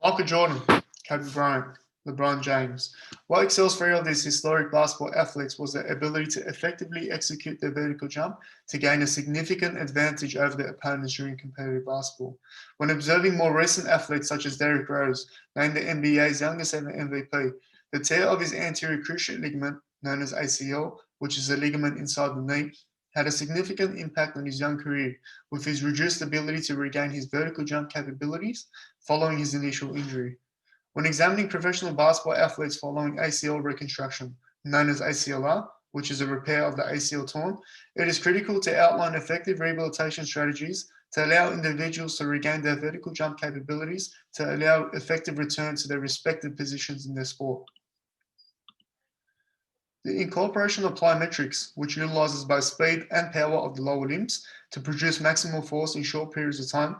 Michael Jordan, Kobe Bryant, LeBron James. What excels three of these historic basketball athletes was their ability to effectively execute their vertical jump to gain a significant advantage over their opponents during competitive basketball. When observing more recent athletes such as Derrick Rose, named the NBA's youngest ever MVP, the tear of his anterior cruciate ligament, known as ACL, which is a ligament inside the knee, had a significant impact on his young career, with his reduced ability to regain his vertical jump capabilities following his initial injury. When examining professional basketball athletes following ACL reconstruction, known as ACLR, which is a repair of the ACL torn, it is critical to outline effective rehabilitation strategies to allow individuals to regain their vertical jump capabilities to allow effective return to their respective positions in their sport. The incorporation of plyometrics, which utilizes both speed and power of the lower limbs to produce maximal force in short periods of time,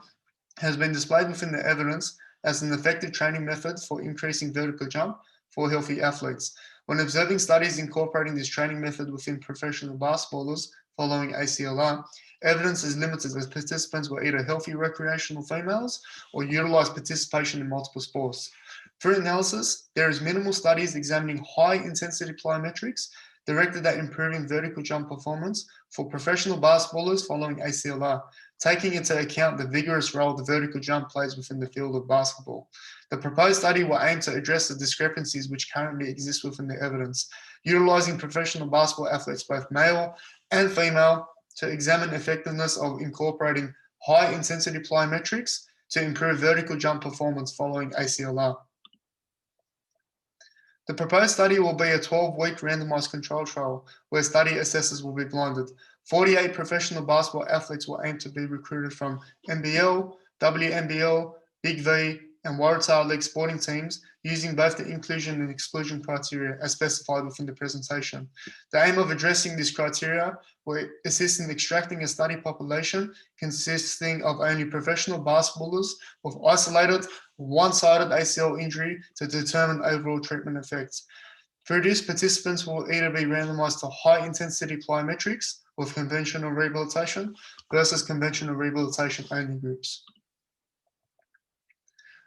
has been displayed within the evidence as an effective training method for increasing vertical jump for healthy athletes. When observing studies incorporating this training method within professional basketballers following ACLR, evidence is limited as participants were either healthy recreational females or utilized participation in multiple sports. Through analysis, there is minimal studies examining high-intensity plyometrics directed at improving vertical jump performance for professional basketballers following ACLR, taking into account the vigorous role the vertical jump plays within the field of basketball. The proposed study will aim to address the discrepancies which currently exist within the evidence, utilizing professional basketball athletes, both male and female, to examine effectiveness of incorporating high-intensity plyometrics to improve vertical jump performance following ACLR. The proposed study will be a 12-week randomized control trial where study assessors will be blinded. 48 professional basketball athletes will aim to be recruited from NBL, WNBL, Big V, and Waratah League sporting teams using both the inclusion and exclusion criteria as specified within the presentation. The aim of addressing this criteria will assist in extracting a study population consisting of only professional basketballers with isolated, one-sided ACL injury to determine overall treatment effects. Through this, participants will either be randomized to high-intensity plyometrics with conventional rehabilitation versus conventional rehabilitation only groups.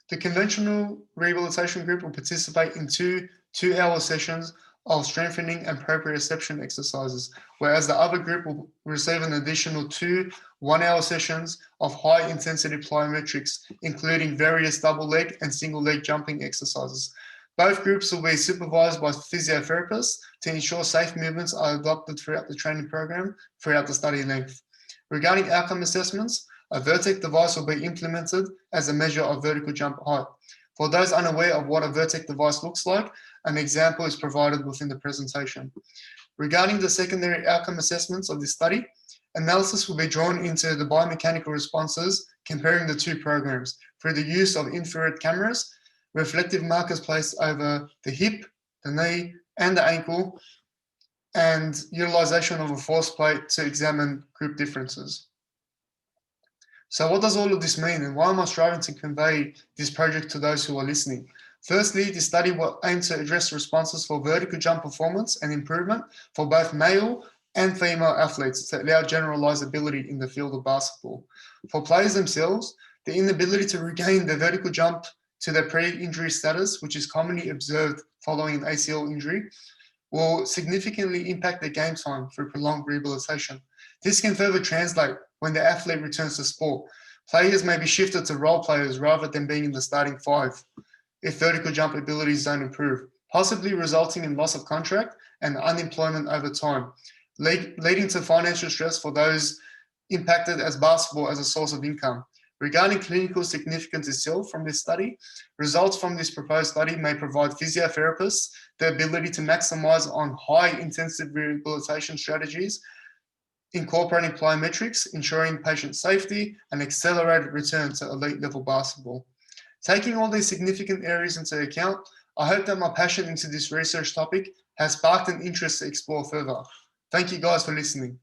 The conventional rehabilitation group will participate in two 2-hour sessions of strengthening and proprioception exercises, whereas the other group will receive an additional 2 1-hour sessions of high-intensity plyometrics, including various double leg and single leg jumping exercises. Both groups will be supervised by physiotherapists to ensure safe movements are adopted throughout the training program throughout the study length. Regarding outcome assessments, a Vertec device will be implemented as a measure of vertical jump height. For those unaware of what a Vertec device looks like, an example is provided within the presentation. Regarding the secondary outcome assessments of this study, analysis will be drawn into the biomechanical responses comparing the two programs through the use of infrared cameras, reflective markers placed over the hip, the knee, and the ankle, and utilization of a force plate to examine group differences. So what does all of this mean, and why am I striving to convey this project to those who are listening? Firstly, this study will aim to address responses for vertical jump performance and improvement for both male and female athletes to allow generalizability in the field of basketball. For players themselves, the inability to regain their vertical jump to their pre-injury status, which is commonly observed following an ACL injury, will significantly impact their game time through prolonged rehabilitation. This can further translate when the athlete returns to sport. Players may be shifted to role players rather than being in the starting 5 if vertical jump abilities don't improve, possibly resulting in loss of contract and unemployment over time, leading to financial stress for those impacted as basketball as a source of income. Regarding clinical significance itself from this study, results from this proposed study may provide physiotherapists the ability to maximize on high-intensive rehabilitation strategies, incorporating plyometrics, ensuring patient safety, and accelerated return to elite-level basketball. Taking all these significant areas into account, I hope that my passion into this research topic has sparked an interest to explore further. Thank you guys for listening.